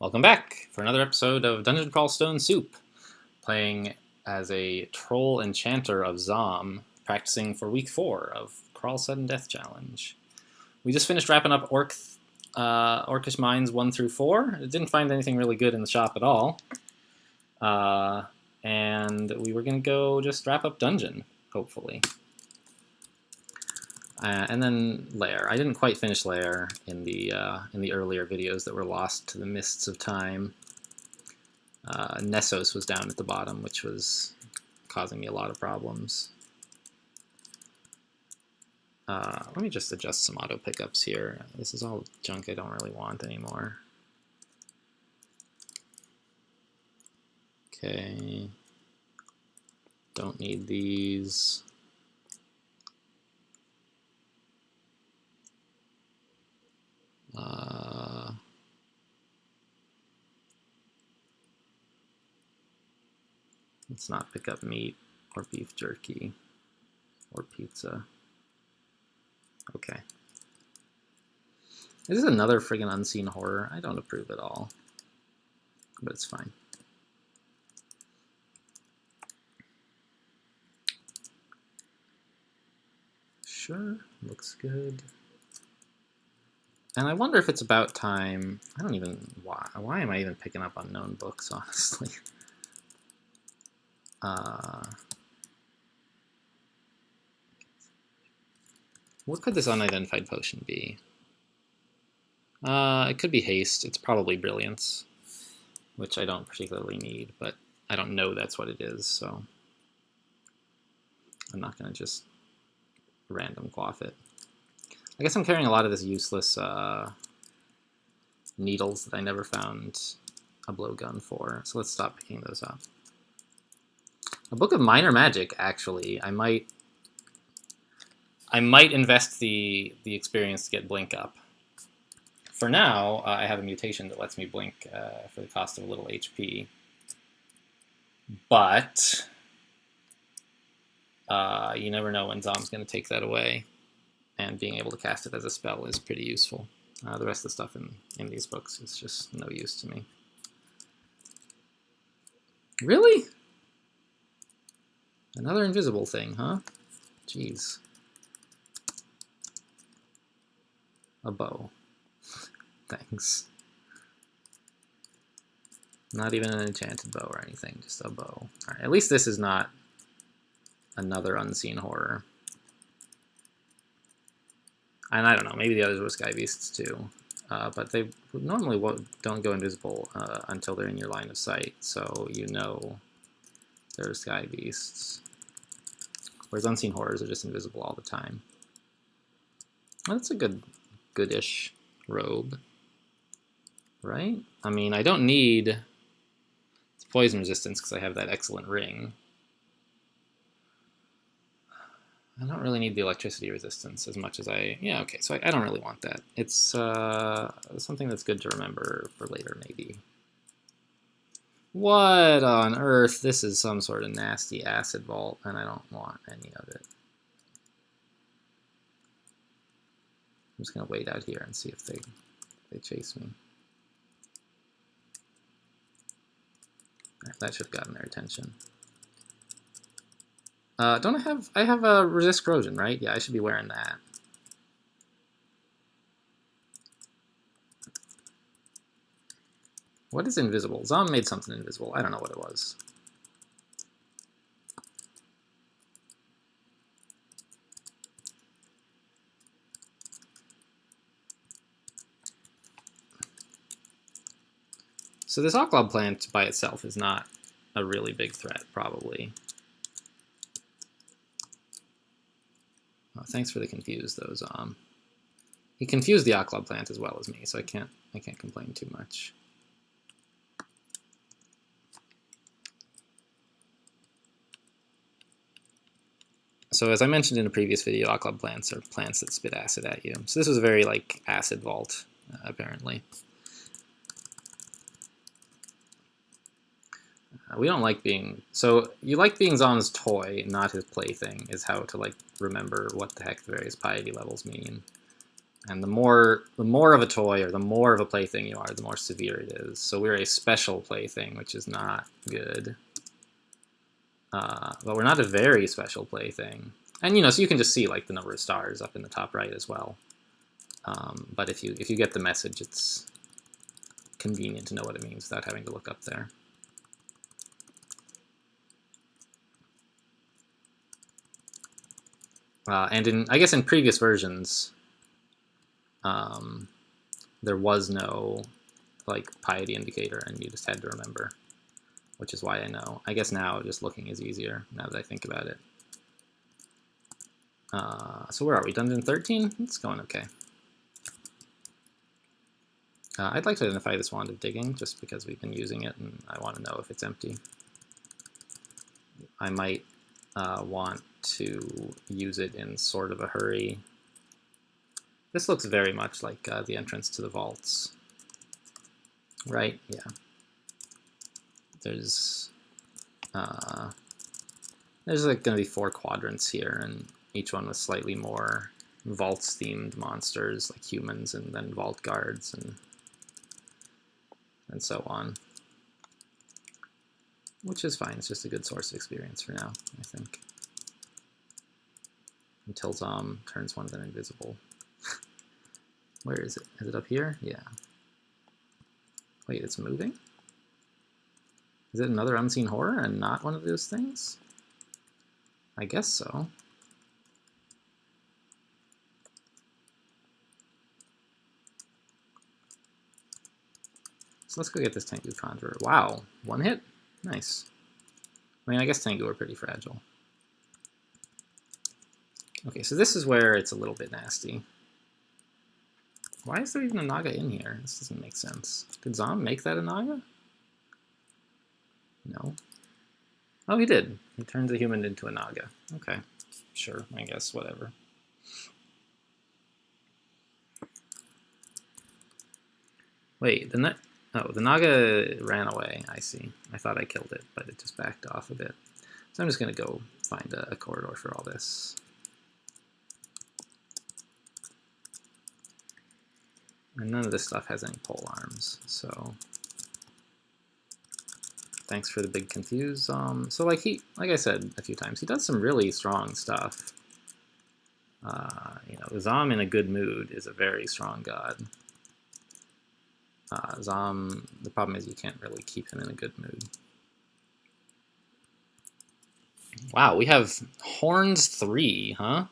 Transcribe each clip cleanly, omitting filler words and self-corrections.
Welcome back for another episode of Dungeon Crawl Stone Soup, playing as a troll enchanter of Xom, practicing for week 4 of Crawl Sudden Death Challenge. We just finished wrapping up Orcish Mines 1 through 4. I didn't find anything really good in the shop at all. And we were going to go just wrap up Dungeon, hopefully. And then Lair. I didn't quite finish Lair in the earlier videos that were lost to the mists of time. Nessos was down at the bottom, which was causing me a lot of problems. Let me just adjust some auto pickups here. This is all junk I don't really want anymore. Okay. Don't need these. Let's not pick up meat or beef jerky or pizza. Okay. This is another friggin' unseen horror. I don't approve at all, but it's fine. Sure, looks good. And I wonder if it's about time. I don't even, why am I even picking up unknown books, honestly? What could this unidentified potion be? It could be haste. It's probably brilliance, which I don't particularly need, but I don't know that's what it is, so I'm not going to just random quaff it. I guess I'm carrying a lot of this useless needles that I never found a blowgun for, so let's stop picking those up. A book of minor magic, actually. I might invest the experience to get blink up. For now, I have a mutation that lets me blink for the cost of a little HP. But you never know when Xom's going to take that away, and being able to cast it as a spell is pretty useful. The rest of the stuff in these books is just no use to me. Really? Another invisible thing, huh? Jeez. A bow. Thanks. Not even an enchanted bow or anything, just a bow. Alright, at least this is not another unseen horror. And I don't know, maybe the others were sky beasts too. But they normally don't go invisible until they're in your line of sight, so you know they're sky beasts. Whereas unseen horrors are just invisible all the time. Well, that's a goodish robe, right? I mean, I don't need poison resistance because I have that excellent ring. I don't really need the electricity resistance as much as yeah, okay, so I don't really want that. It's something that's good to remember for later, maybe. What on earth? This is some sort of nasty acid vault, and I don't want any of it. I'm just going to wait out here and see if they chase me. Right, that should have gotten their attention. Don't I have a resist corrosion, right? Yeah, I should be wearing that. What is invisible? Xom made something invisible. I don't know what it was. So this Oclob plant by itself is not a really big threat, probably. Oh, thanks for the confuse, though, Xom. He confused the Oclob plant as well as me, so I can't complain too much. So as I mentioned in a previous video, Oclob plants are plants that spit acid at you. So this was a very, like, acid vault, apparently. We don't like being... So you like being Xom's toy, not his plaything, is how to, like, remember what the heck the various piety levels mean. And the more of a toy or the more of a plaything you are, the more severe it is. So we're a special plaything, which is not good. But we're not a very special plaything. And so you can just see like the number of stars up in the top right as well. But if you get the message, it's convenient to know what it means without having to look up there. And I guess in previous versions, there was no like piety indicator, and you just had to remember, which is why I know. I guess now just looking is easier now that I think about it. So where are we? Dungeon 13? It's going okay. I'd like to identify this wand of digging just because we've been using it and I want to know if it's empty. I might want to use it in sort of a hurry. This looks very much like the entrance to the vaults. Right? Yeah. There's like going to be 4 quadrants here, and each one with slightly more vaults-themed monsters, like humans, and then vault guards, and so on. Which is fine. It's just a good source of experience for now, I think. Until Xom turns one of them invisible. Where is it? Is it up here? Yeah. Wait, it's moving? Is it another unseen horror and not one of those things? I guess so. So let's go get this Tengu Conjurer. Wow, 1 hit? Nice. I mean, I guess Tengu are pretty fragile. Okay, so this is where it's a little bit nasty. Why is there even a Naga in here? This doesn't make sense. Did Xom make that a Naga? No. Oh, he did. He turns a human into a Naga. Okay, sure, I guess, whatever. Wait, the Naga ran away, I see. I thought I killed it, but it just backed off a bit. So I'm just going to go find a corridor for all this. And none of this stuff has any pole arms, so thanks for the big confuse. So like I said a few times, he does some really strong stuff. Xom in a good mood is a very strong god. Xom, the problem is you can't really keep him in a good mood. Wow, we have horns 3, huh?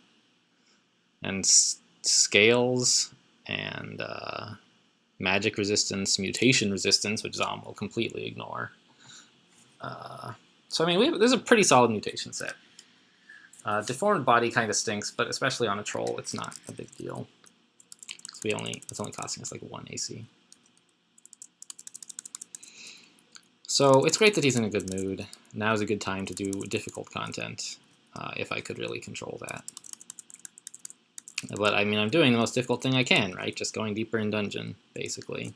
And scales and magic resistance, mutation resistance, which Xom will completely ignore. So I mean, there's a pretty solid mutation set. Deformed body kind of stinks, but especially on a troll, it's not a big deal. So it's only costing us like 1 AC. So it's great that he's in a good mood. Now's a good time to do difficult content, if I could really control that. But I mean, I'm doing the most difficult thing I can, right? Just going deeper in dungeon, basically.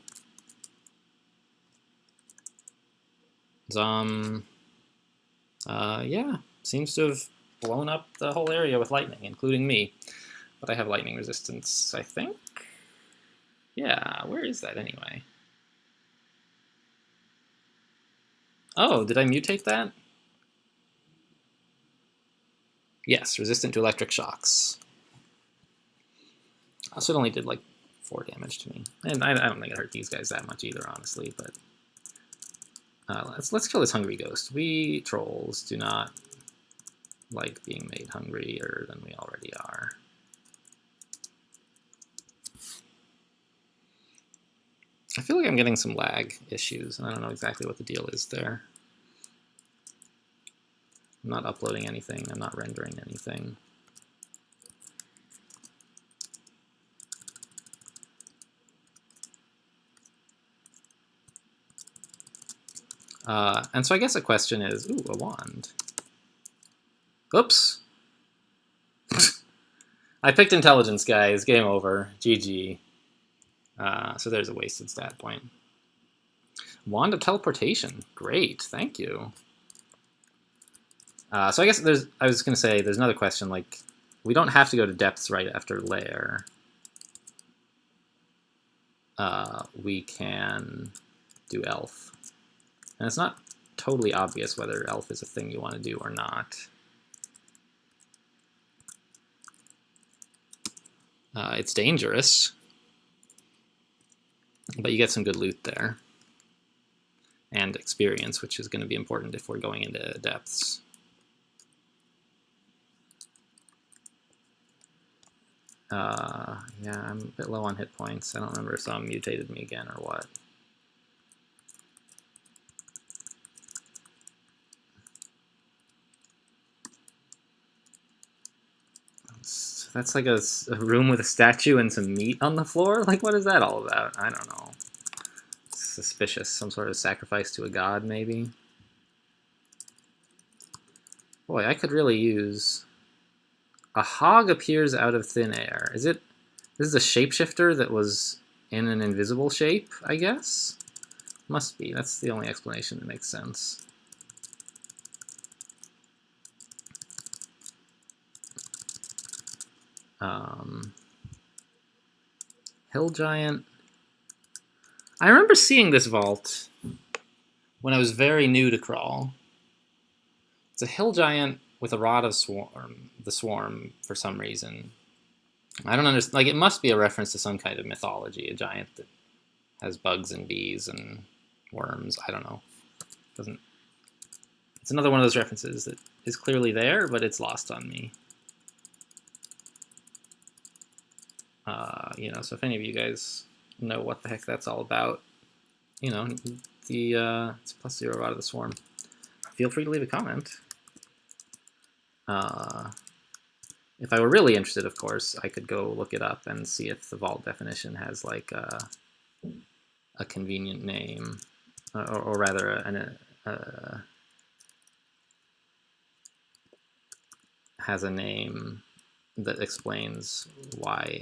Xom, yeah, seems to have blown up the whole area with lightning, including me. But I have lightning resistance, I think? Yeah, where is that anyway? Oh, did I mutate that? Yes, resistant to electric shocks. So it only did like 4 damage to me. And I don't think it hurt these guys that much either, honestly, but let's kill this hungry ghost. We trolls do not like being made hungrier than we already are. I feel like I'm getting some lag issues, and I don't know exactly what the deal is there. I'm not uploading anything, I'm not rendering anything. And so I guess a question is, ooh, a wand. Oops. I picked intelligence, guys. Game over. GG. So there's a wasted stat point. Wand of teleportation. Great. Thank you. So I guess I was going to say, there's another question. Like, we don't have to go to depths right after lair. we can do elf. And it's not totally obvious whether elf is a thing you want to do or not. It's dangerous, but you get some good loot there. And experience, which is going to be important if we're going into depths. Yeah, I'm a bit low on hit points. I don't remember if Xom mutated me again or what. That's like a room with a statue and some meat on the floor? Like, what is that all about? I don't know. Suspicious. Some sort of sacrifice to a god, maybe? Boy, I could really use... A hog appears out of thin air. Is it... This is a shapeshifter that was in an invisible shape, I guess? Must be. That's the only explanation that makes sense. Hill Giant. I remember seeing this vault when I was very new to Crawl. It's a Hill Giant with a Rod of Swarm, the Swarm, for some reason. I don't understand. Like, it must be a reference to some kind of mythology, a giant that has bugs and bees and worms. I don't know. Doesn't. It's another one of those references that is clearly there, but it's lost on me. You know, so if any of you guys know what the heck that's all about, you know, it's +0 Rod of the Swarm. Feel free to leave a comment. If I were really interested, of course, I could go look it up and see if the vault definition has like a convenient name, or rather has a name that explains why.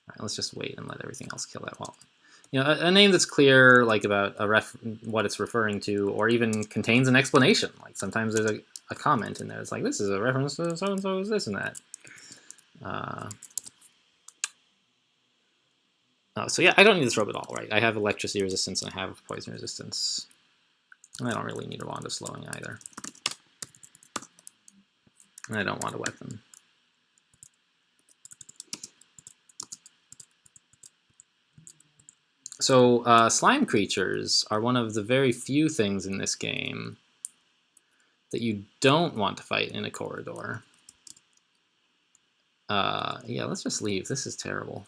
All right, let's just wait and let everything else kill that wall. You know, a name that's clear, like about what it's referring to, or even contains an explanation. Like sometimes there's a comment in there. It's like, this is a reference to so-and-so, this and that. So yeah, I don't need this robe at all, right? I have electricity resistance and I have poison resistance. And I don't really need a wand of slowing either. And I don't want a weapon. So slime creatures are one of the very few things in this game that you don't want to fight in a corridor. Yeah, let's just leave. This is terrible.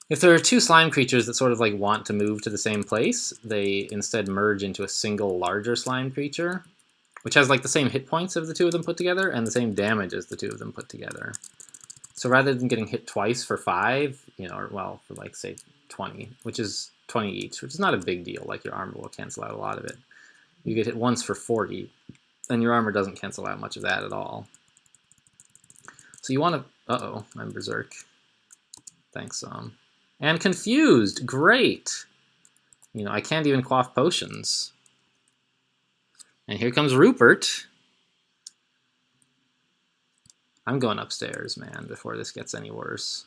If there are two slime creatures that sort of like want to move to the same place, they instead merge into a single larger slime creature, which has like the same hit points of the two of them put together and the same damage as the two of them put together. So rather than getting hit twice for 5, you know, or well, for like say 20, which is 20 each, which is not a big deal. Like your armor will cancel out a lot of it. You get hit once for 40, and your armor doesn't cancel out much of that at all. So you want to... Uh-oh, I'm Berserk. Thanks, and confused, great. You know, I can't even quaff potions. And here comes Rupert. I'm going upstairs, man, before this gets any worse.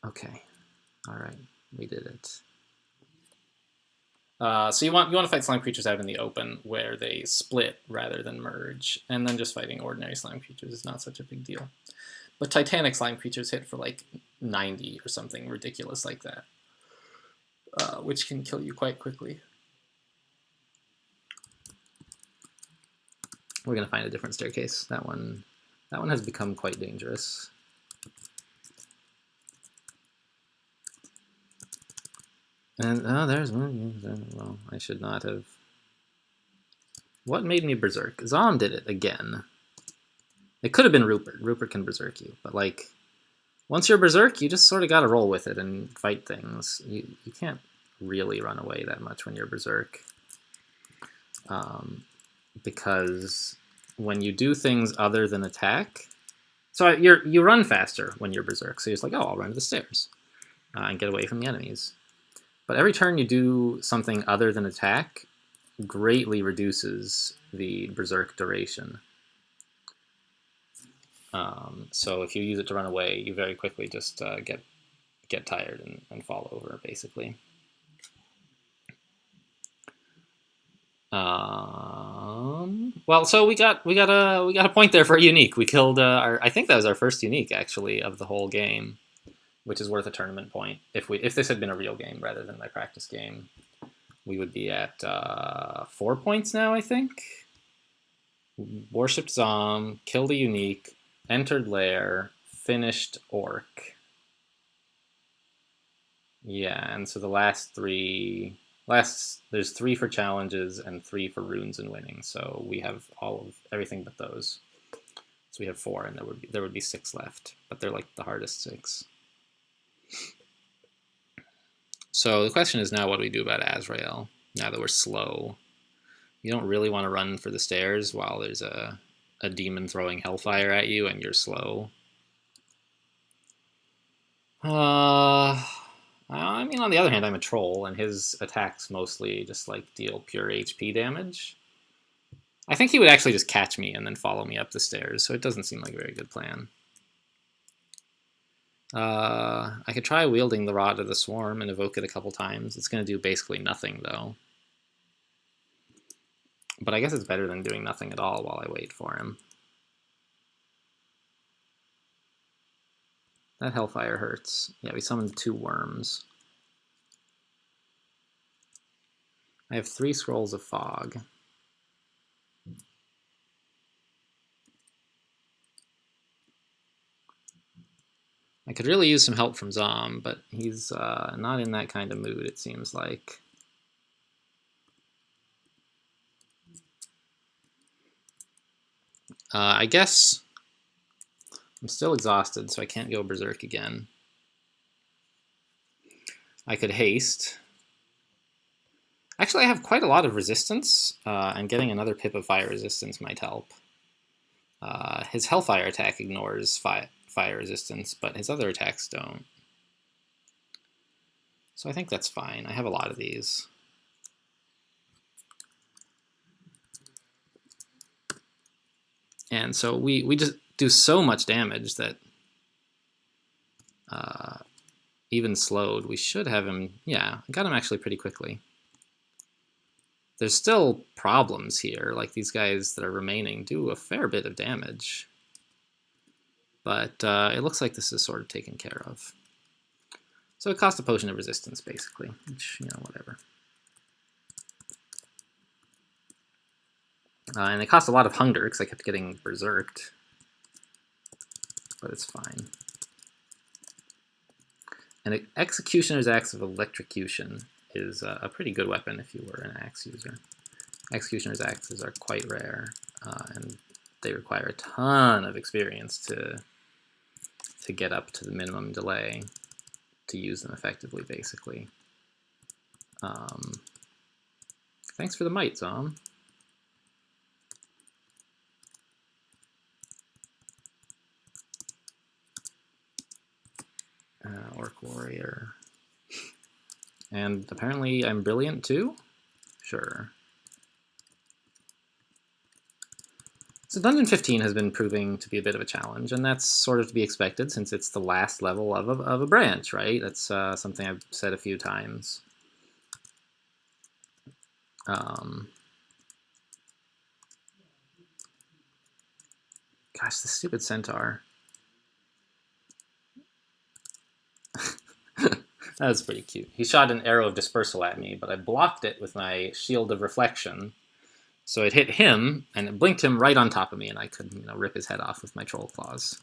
Okay, all right, we did it. So you want to fight slime creatures out in the open where they split rather than merge, and then just fighting ordinary slime creatures is not such a big deal. But Titanic slime creatures hit for like 90 or something ridiculous like that, which can kill you quite quickly. We're gonna find a different staircase. That one has become quite dangerous. And oh, there's one. Well, I should not have. What made me berserk? Xom did it again. It could have been Rupert. Rupert can berserk you, but like, once you're berserk, you just sort of gotta roll with it and fight things. You can't really run away that much when you're berserk. Because when you do things other than attack, so you run faster when you're berserk. So you're just like, oh, I'll run to the stairs and get away from the enemies. But every turn you do something other than attack greatly reduces the berserk duration. So if you use it to run away, you very quickly just get tired and fall over, basically. Well, so we got a point there for a unique. We killed I think that was our first unique actually of the whole game, which is worth a tournament point. If this had been a real game rather than my practice game, we would be at 4 points now, I think. Worshipped Xom, killed a unique, entered lair, finished orc. Yeah, and so the there's 3 for challenges and 3 for runes and winning. So we have everything but those. So we have 4, and there would be 6 left, but they're like the hardest 6. So the question is now, what do we do about Azrael now that we're slow? You don't really want to run for the stairs while there's a demon throwing hellfire at you and you're slow. I mean, on the other hand, I'm a troll, and his attacks mostly just like deal pure HP damage. I think he would actually just catch me and then follow me up the stairs, so it doesn't seem like a very good plan. I could try wielding the Rod of the Swarm and evoke it a couple times. It's going to do basically nothing, though. But I guess it's better than doing nothing at all while I wait for him. That Hellfire hurts. Yeah, we summoned 2 worms. I have 3 Scrolls of Fog. I could really use some help from Xom, but he's not in that kind of mood, it seems like. I guess I'm still exhausted, so I can't go berserk again. I could haste. Actually, I have quite a lot of resistance, and getting another pip of fire resistance might help. His Hellfire attack ignores fire resistance, but his other attacks don't. So I think that's fine. I have a lot of these. And so we just do so much damage that even slowed, we should have him. Yeah, I got him actually pretty quickly. There's still problems here. Like, these guys that are remaining do a fair bit of damage. But it looks like this is sort of taken care of. So it cost a potion of resistance, basically, which, you know, whatever. And it cost a lot of hunger, because I kept getting berserked. But it's fine. And Executioner's Axe of Electrocution is a pretty good weapon if you were an axe user. Executioner's Axes are quite rare, and they require a ton of experience to get up to the minimum delay to use them effectively, basically. Thanks for the might, Xom. Orc Warrior. And apparently I'm brilliant too? Sure. So Dungeon 15 has been proving to be a bit of a challenge, and that's sort of to be expected since it's the last level of a branch, right? That's something I've said a few times. Gosh, the stupid centaur. That was pretty cute. He shot an arrow of dispersal at me, but I blocked it with my shield of reflection. So it hit him, and it blinked him right on top of me, and I could, you know, rip his head off with my troll claws.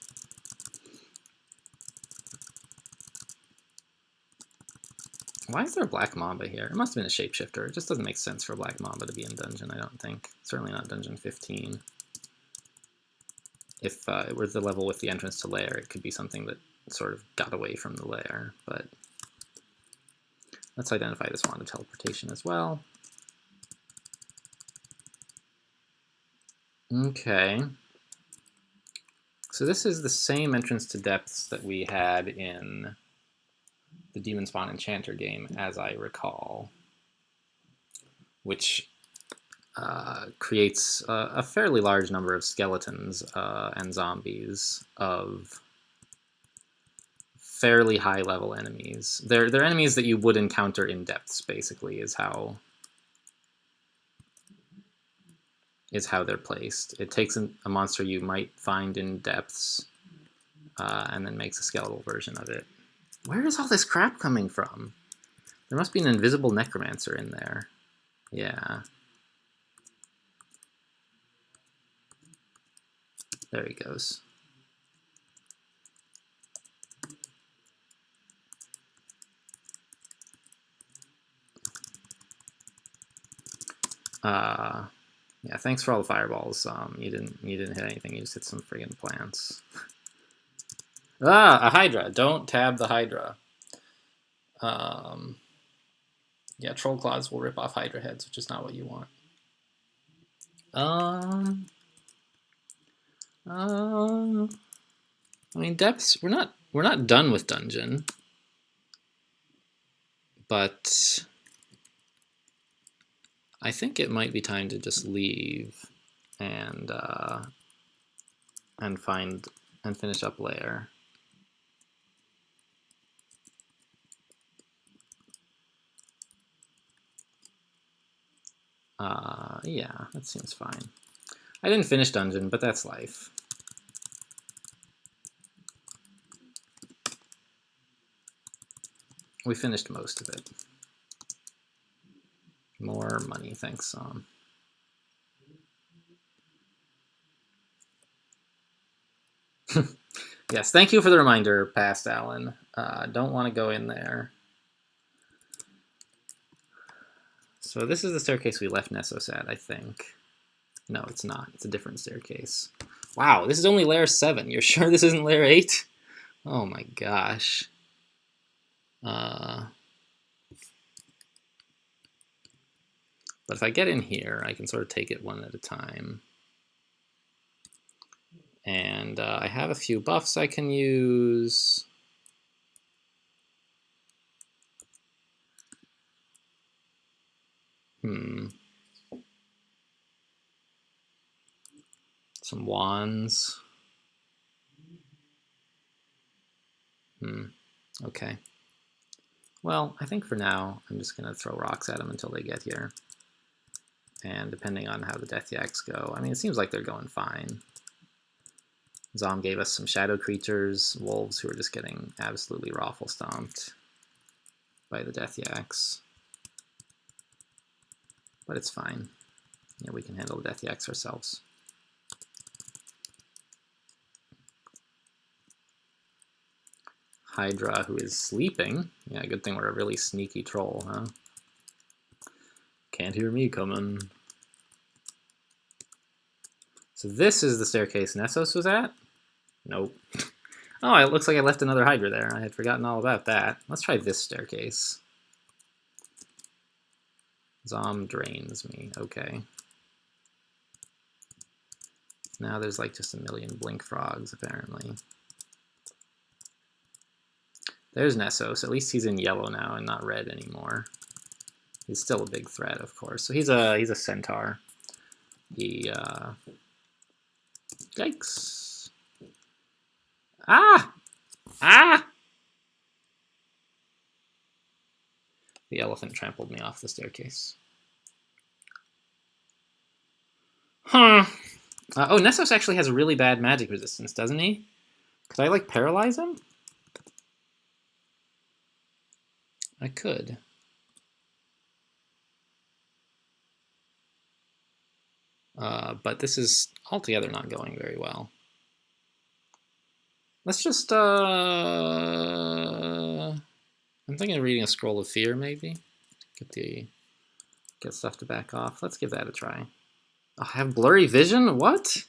Why is there a black mamba here? It must have been a shapeshifter. It just doesn't make sense for a black mamba to be in dungeon, I don't think. Certainly not dungeon 15. If it were the level with the entrance to lair, it could be something that sort of got away from the lair, but let's identify this wand of teleportation as well. Okay. So this is the same entrance to depths that we had in the Demon Spawn Enchanter game, as I recall, which creates a fairly large number of skeletons and zombies of fairly high-level enemies. They're enemies that you would encounter in depths, basically, is how they're placed. It takes a monster you might find in depths and then makes a skeletal version of it. Where is all this crap coming from? There must be an invisible necromancer in there. Yeah. There he goes. Yeah, thanks for all the fireballs. You didn't hit anything. You just hit some friggin' plants. A Hydra. Don't tab the Hydra. Yeah, Troll Claws will rip off Hydra heads, which is not what you want. I mean, depths. We're not done with dungeon, but I think it might be time to just leave and finish up lair. Yeah, that seems fine. I didn't finish dungeon, but that's life. We finished most of it. More money, thanks, Xom. Yes, thank you for the reminder, past Alan. Don't want to go in there. So this is the staircase we left Nessos at, I think. No, it's not. It's a different staircase. Wow, this is only layer 7. You're sure this isn't layer 8? Oh my gosh. But if I get in here, I can sort of take it one at a time. And I have a few buffs I can use. Some wands. Okay. Well, I think for now, I'm just going to throw rocks at them until they get here. And depending on how the Death Yaks go, I mean, it seems like they're going fine. Xom gave us some shadow creatures, wolves who are just getting absolutely raffle stomped by the Death Yaks. But it's fine. Yeah, we can handle the Death Yaks ourselves. Hydra, who is sleeping. Yeah, good thing we're a really sneaky troll, huh? Can't hear me coming. So this is the staircase Nessos was at? Nope. Oh, it looks like I left another Hydra there. I had forgotten all about that. Let's try this staircase. Xom drains me. Okay. Now there's like just a million blink frogs, apparently. There's Nessos. At least he's in yellow now and not red anymore. He's still a big threat, of course. So he's a centaur. Yikes. Ah! Ah! The elephant trampled me off the staircase. Huh. Oh, Nessos actually has really bad magic resistance, doesn't he? Could I, like, paralyze him? I could. But this is altogether not going very well. Let's just, I'm thinking of reading a Scroll of Fear, maybe? Get stuff to back off. Let's give that a try. Oh, I have blurry vision? What?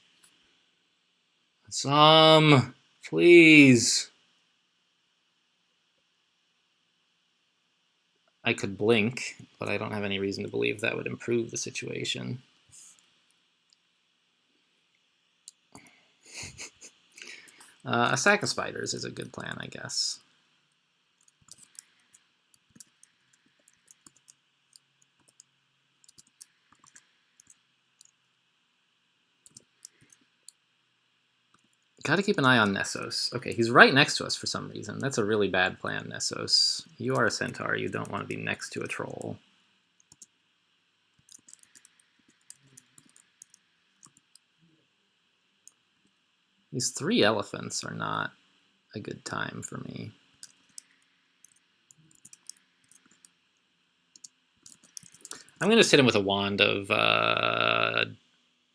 Xom, please. I could blink, but I don't have any reason to believe that would improve the situation. A sack of spiders is a good plan, I guess. Gotta keep an eye on Nessos. Okay, he's right next to us for some reason. That's a really bad plan, Nessos. You are a centaur. You don't want to be next to a troll. These 3 elephants are not a good time for me. I'm going to hit him with a wand of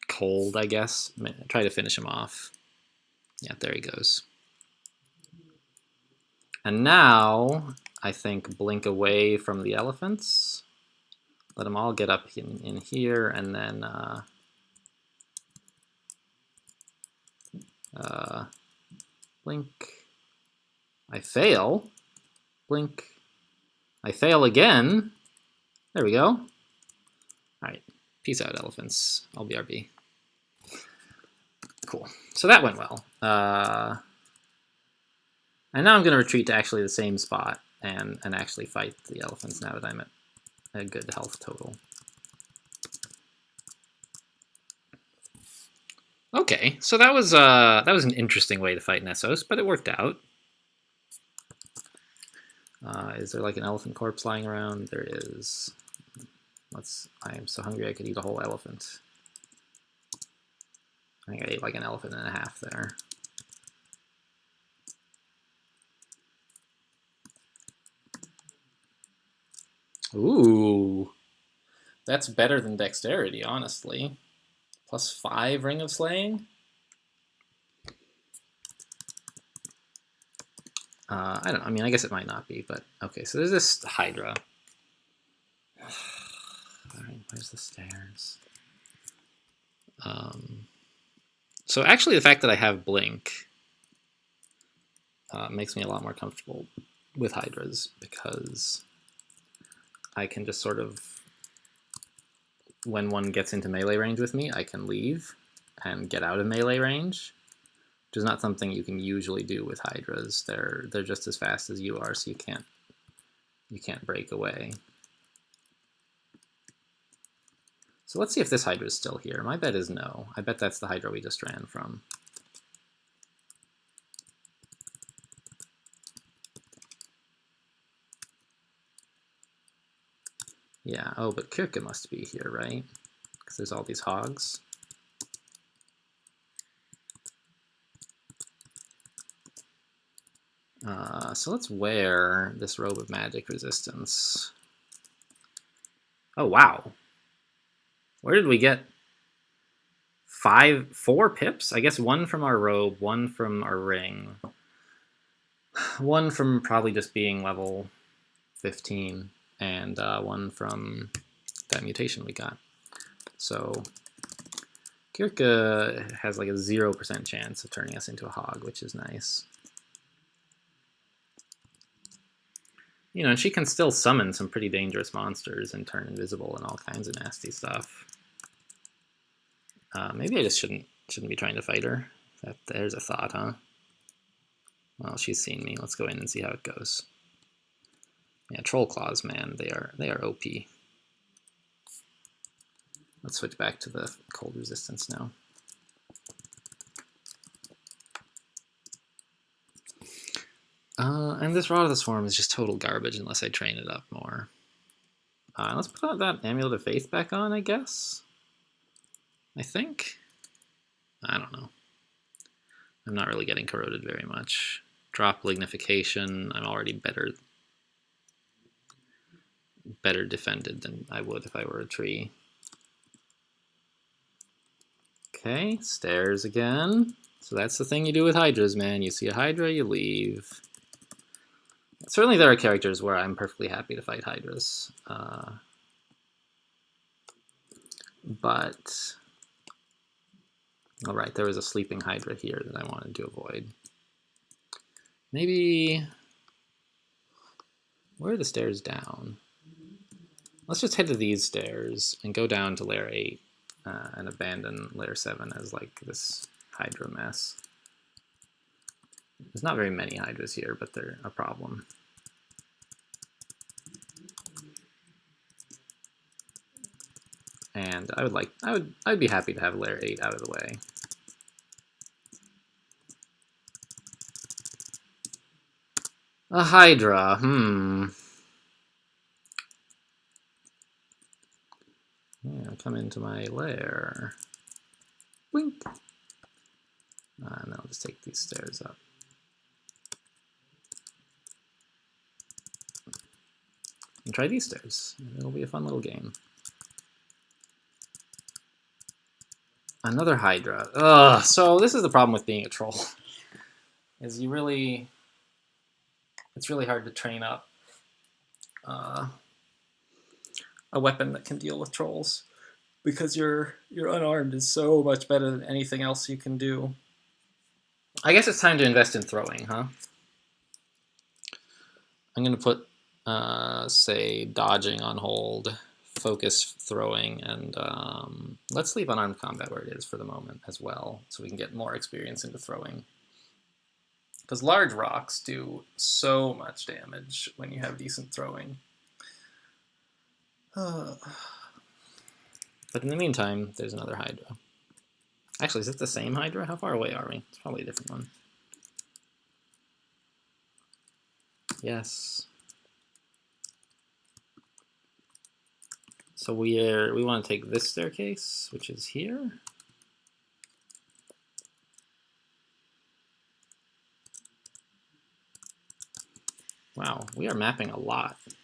cold, I guess. Try to finish him off. Yeah, there he goes. And now, I think, blink away from the elephants. Let them all get up in here, and then blink. I fail. Blink. I fail again. There we go. All right. Peace out, elephants. I'll BRB. Cool. So that went well. And now I'm going to retreat to actually the same spot and actually fight the elephants now that I'm at a good health total. Okay, so that was an interesting way to fight Nessos, but it worked out. Is there like an elephant corpse lying around? There is. I am so hungry I could eat a whole elephant. I think I ate like an elephant and a half there. Ooh, that's better than dexterity, honestly. +5 Ring of Slaying. I don't know. I mean, I guess it might not be, but okay. So there's this Hydra. All right, where's the stairs? So actually, the fact that I have Blink makes me a lot more comfortable with Hydras because I can just sort of, when one gets into melee range with me, I can leave and get out of melee range, which is not something you can usually do with Hydras. They're just as fast as you are, so you can't break away. So let's see if this Hydra is still here. My bet is no. I bet that's the Hydra we just ran from. Yeah, oh, but Kirke must be here, right? Because there's all these hogs. So let's wear this robe of magic resistance. Oh, wow. Where did we get 4 pips? I guess 1 from our robe, 1 from our ring, 1 from probably just being level 15, and 1 from that mutation we got. So Kirke has like a 0% chance of turning us into a hog, which is nice. You know, and she can still summon some pretty dangerous monsters and turn invisible and all kinds of nasty stuff. Maybe I just shouldn't be trying to fight her. There's a thought, huh? Well, she's seen me. Let's go in and see how it goes. Yeah, troll claws, man, they are OP. Let's switch back to the cold resistance now. And this Rod of the Swarm is just total garbage unless I train it up more. Let's put that Amulet of Faith back on, I guess. I think. I don't know. I'm not really getting corroded very much. Drop lignification. I'm already better defended than I would if I were a tree. Okay, stairs again. So that's the thing you do with Hydras, man. You see a Hydra, you leave. Certainly there are characters where I'm perfectly happy to fight Hydras. But... Alright, there was a sleeping Hydra here that I wanted to avoid. Maybe... Where are the stairs down? Let's just head to these stairs and go down to layer 8 and abandon layer 7 as like this Hydra mess. There's not very many Hydras here, but they're a problem. And I would be happy to have layer 8 out of the way. A Hydra, Yeah, come into my lair. Wink. And I'll just take these stairs up. And try these stairs. It'll be a fun little game. Another Hydra. Ugh, so this is the problem with being a troll. Is it's really hard to train up a weapon that can deal with trolls, because your unarmed is so much better than anything else you can do. I guess it's time to invest in throwing, huh? I'm going to put, say, dodging on hold, focus throwing, and let's leave unarmed combat where it is for the moment as well, so we can get more experience into throwing. Because large rocks do so much damage when you have decent throwing. But in the meantime, there's another Hydra. Actually, is it the same Hydra? How far away are we? It's probably a different one. Yes. So we want to take this staircase, which is here. Wow, we are mapping a lot. It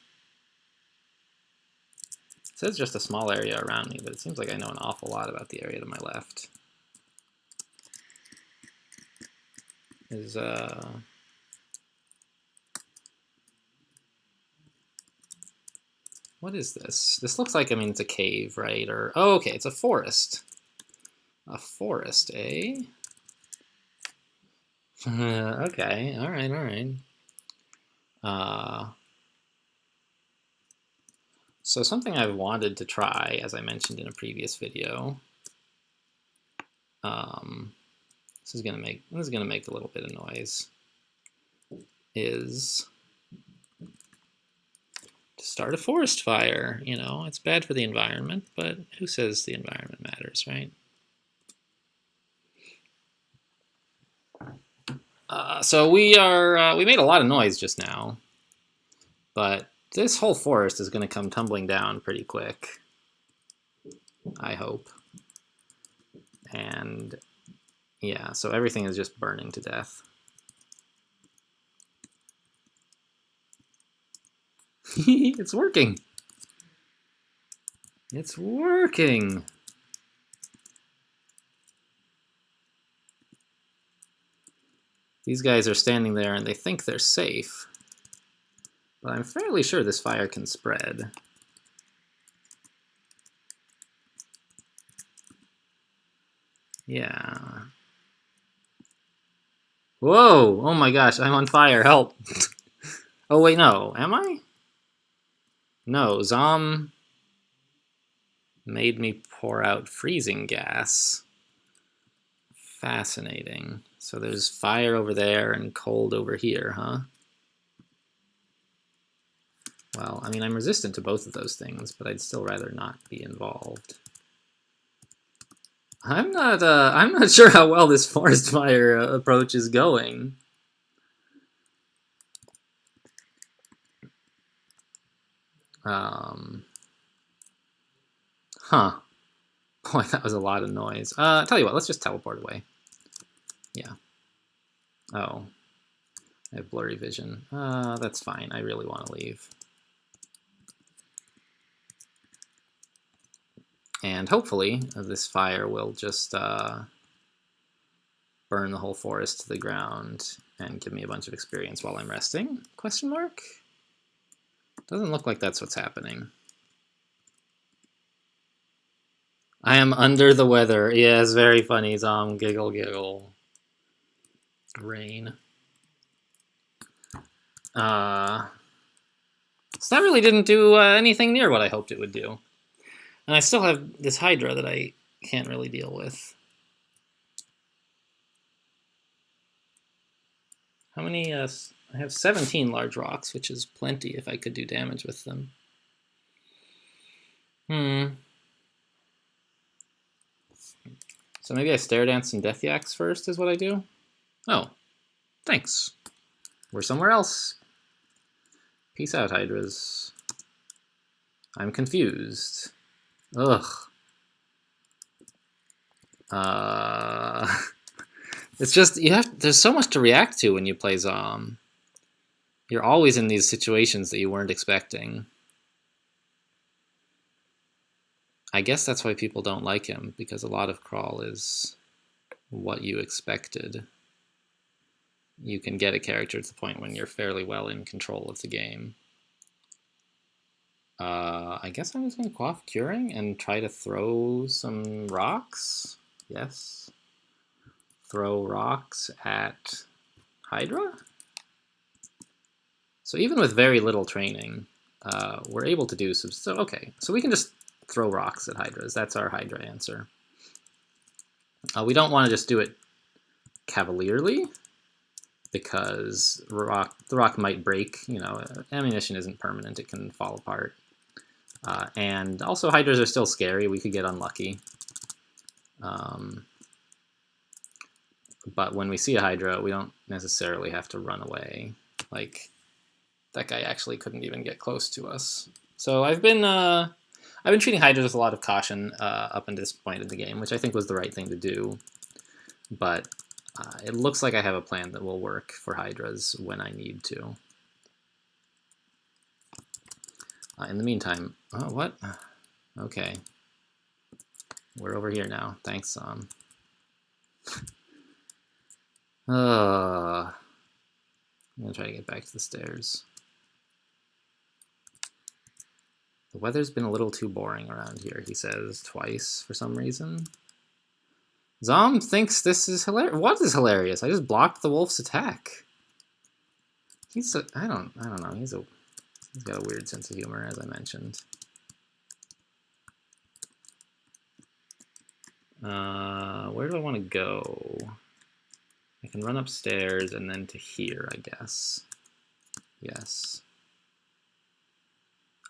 says just a small area around me, but it seems like I know an awful lot about the area to my left. What is this? This looks like, I mean, it's a cave, right? Or, oh, okay, it's a forest. A forest, eh? Okay, all right. So something I've wanted to try, as I mentioned in a previous video, this is gonna make a little bit of noise, is to start a forest fire. You know, it's bad for the environment, but who says the environment matters, right? So we made a lot of noise just now, but this whole forest is going to come tumbling down pretty quick, I hope. And yeah, so everything is just burning to death. It's working. It's working. These guys are standing there and they think they're safe, but I'm fairly sure this fire can spread. Yeah. Whoa! Oh my gosh, I'm on fire, help! Oh wait, no, am I? No, Xom made me pour out freezing gas. Fascinating. So there's fire over there and cold over here, huh? Well, I mean, I'm resistant to both of those things, but I'd still rather not be involved. I'm not sure how well this forest fire approach is going. Huh. Boy, that was a lot of noise. Tell you what, let's just teleport away. Yeah. Oh. I have blurry vision. That's fine. I really want to leave. And hopefully, this fire will just burn the whole forest to the ground and give me a bunch of experience while I'm resting? Question mark? Doesn't look like that's what's happening. I am under the weather. Yes, very funny, Xom. Giggle, giggle. Rain. So that really didn't do anything near what I hoped it would do. And I still have this Hydra that I can't really deal with. How many? I have 17 large rocks, which is plenty if I could do damage with them. So maybe I Stare Dance and Death Yaks first is what I do? Oh, thanks. We're somewhere else. Peace out, Hydras. I'm confused. Ugh. It's just, there's so much to react to when you play Xom. You're always in these situations that you weren't expecting. I guess that's why people don't like him, because a lot of crawl is what you expected. You can get a character to the point when you're fairly well in control of the game. I guess I'm just going to quaff Curing and try to throw some rocks. Yes. Throw rocks at Hydra? So even with very little training, we're able to do some... So, okay, so we can just throw rocks at Hydras. That's our Hydra answer. We don't want to just do it cavalierly, because the rock might break. You know, ammunition isn't permanent. It can fall apart. And also, Hydras are still scary. We could get unlucky. But when we see a Hydra, we don't necessarily have to run away. Like, that guy actually couldn't even get close to us. So I've been treating Hydras with a lot of caution up until this point in the game, which I think was the right thing to do. But it looks like I have a plan that will work for Hydras when I need to. In the meantime, oh, what? Okay. We're over here now. Thanks, I'm gonna try to get back to the stairs. The weather's been a little too boring around here, he says twice for some reason. Xom thinks this is hilarious. What is hilarious? I just blocked the wolf's attack. He's a, I don't know. He's got a weird sense of humor, as I mentioned. Where do I want to go? I can run upstairs and then to here, I guess. Yes.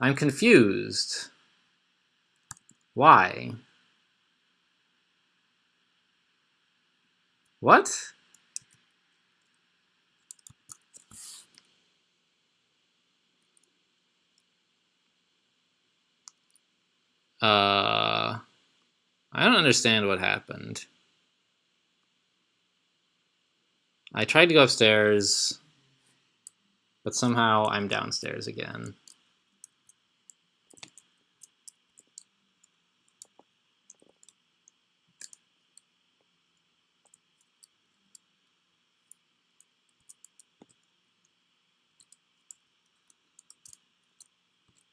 I'm confused. Why? What? I don't understand what happened. I tried to go upstairs, but somehow I'm downstairs again.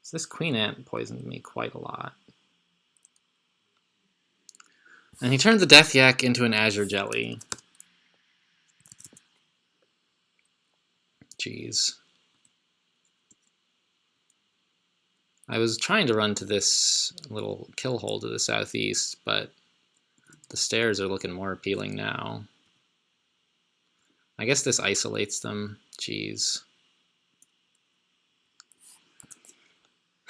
So this queen ant poisoned me quite a lot. And he turned the death yak into an azure jelly. Jeez. I was trying to run to this little kill hole to the southeast, but the stairs are looking more appealing now. I guess this isolates them. Jeez.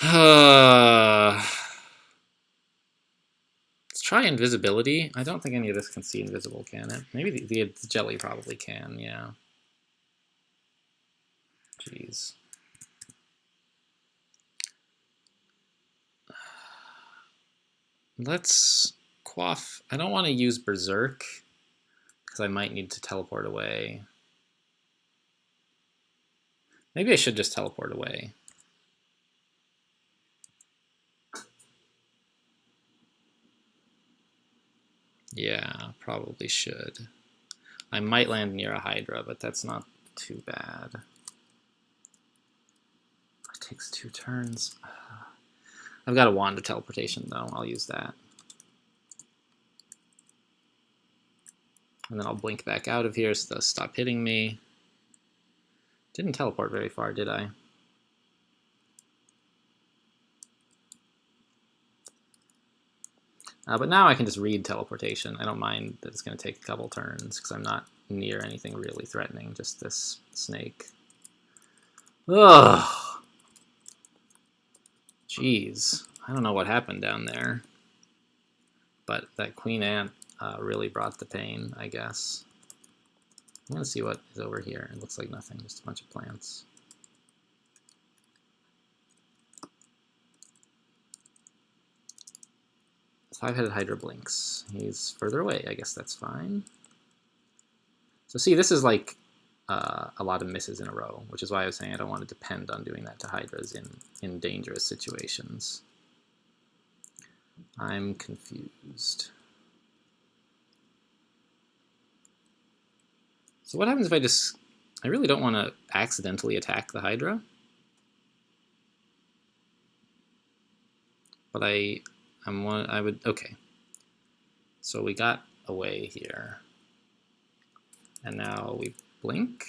Let's try invisibility. I don't think any of this can see invisible, can it? Maybe the jelly probably can, yeah. Jeez. Let's quaff. I don't want to use Berserk, because I might need to teleport away. Maybe I should just teleport away. Yeah, probably should. I might land near a Hydra, but that's not too bad. It takes 2 turns. I've got a wand of teleportation, though. I'll use that. And then I'll blink back out of here so they'll stop hitting me. Didn't teleport very far, did I? But now I can just read teleportation. I don't mind that it's going to take a couple turns, because I'm not near anything really threatening, just this snake. Ugh! Jeez. I don't know what happened down there. But that queen ant really brought the pain, I guess. I'm going to see what is over here. It looks like nothing, just a bunch of plants. 5-headed Hydra blinks. He's further away. I guess that's fine. So see, this is like a lot of misses in a row, which is why I was saying I don't want to depend on doing that to Hydras in dangerous situations. I'm confused. So what happens if I really don't want to accidentally attack the Hydra, but okay. So we got away here, and now we blink,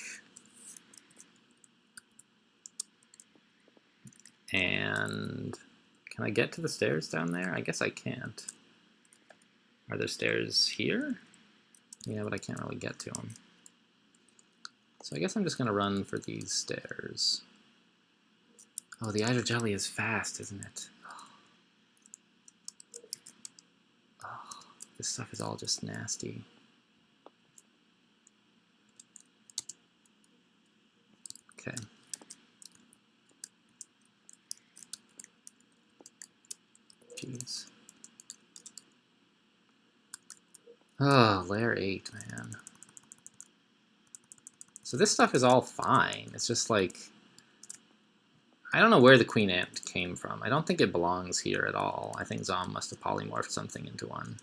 and can I get to the stairs down there? I guess I can't. Are there stairs here? Yeah, but I can't really get to them. So I guess I'm just going to run for these stairs. Oh, the Hydra Jelly is fast, isn't it? Oh, this stuff is all just nasty. Okay. Jeez. Oh, layer 8, man. So this stuff is all fine. It's just like, I don't know where the Queen Ant came from. I don't think it belongs here at all. I think Xom must have polymorphed something into one.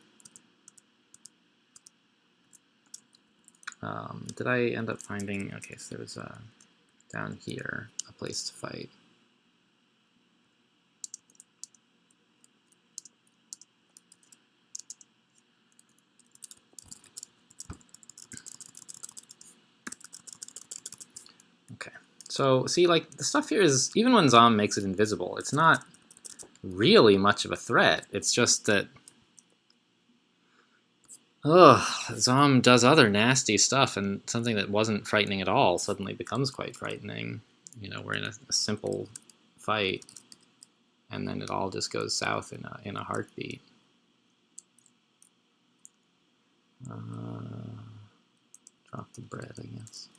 Did I end up finding, okay, so there was down here a place to fight. Okay, so see, like, the stuff here is, even when Xom makes it invisible, it's not really much of a threat. It's just that, Xom does other nasty stuff, and something that wasn't frightening at all suddenly becomes quite frightening. You know, we're in a simple fight, and then it all just goes south in a heartbeat. Drop the bread, I guess.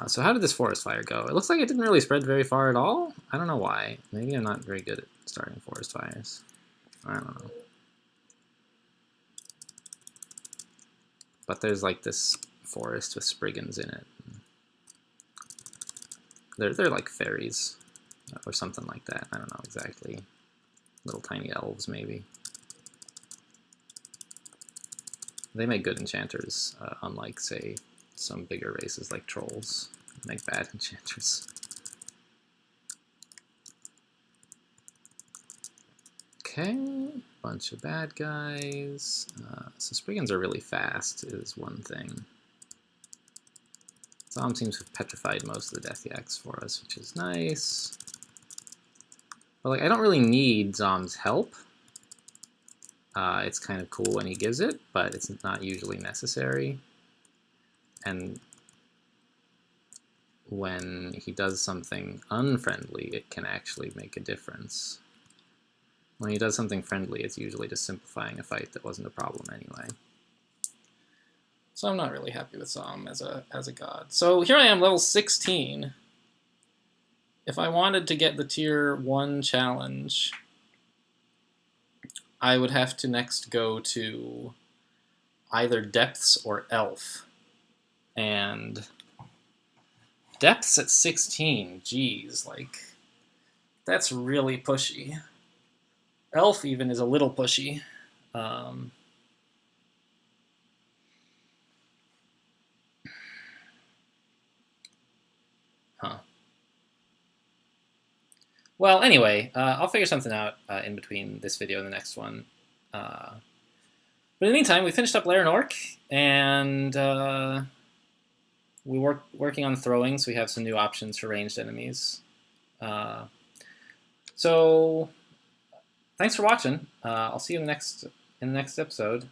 So how did this forest fire go? It looks like it didn't really spread very far at all. I don't know why. Maybe I'm not very good at starting forest fires. I don't know. But there's like this forest with Spriggans in it. They're like fairies or something like that. I don't know exactly. Little tiny elves, maybe. They make good enchanters, unlike, say, some bigger races like trolls make bad enchanters. Okay, bunch of bad guys. So Spriggans are really fast is one thing. Xom seems to have petrified most of the Death Yaks for us, which is nice. But like, I don't really need Xom's help. It's kind of cool when he gives it, but it's not usually necessary. And when he does something unfriendly, it can actually make a difference. When he does something friendly, it's usually just simplifying a fight that wasn't a problem anyway. So I'm not really happy with Xom as a god. So here I am, level 16. If I wanted to get the tier 1 challenge, I would have to next go to either Depths or Elf. And Depths at 16, geez, like, that's really pushy. Elf even is a little pushy. Well, anyway, I'll figure something out in between this video and the next one. But in the meantime, we finished up Lair and Orc, and we're working on throwing, so we have some new options for ranged enemies. So thanks for watching. I'll see you in the next episode.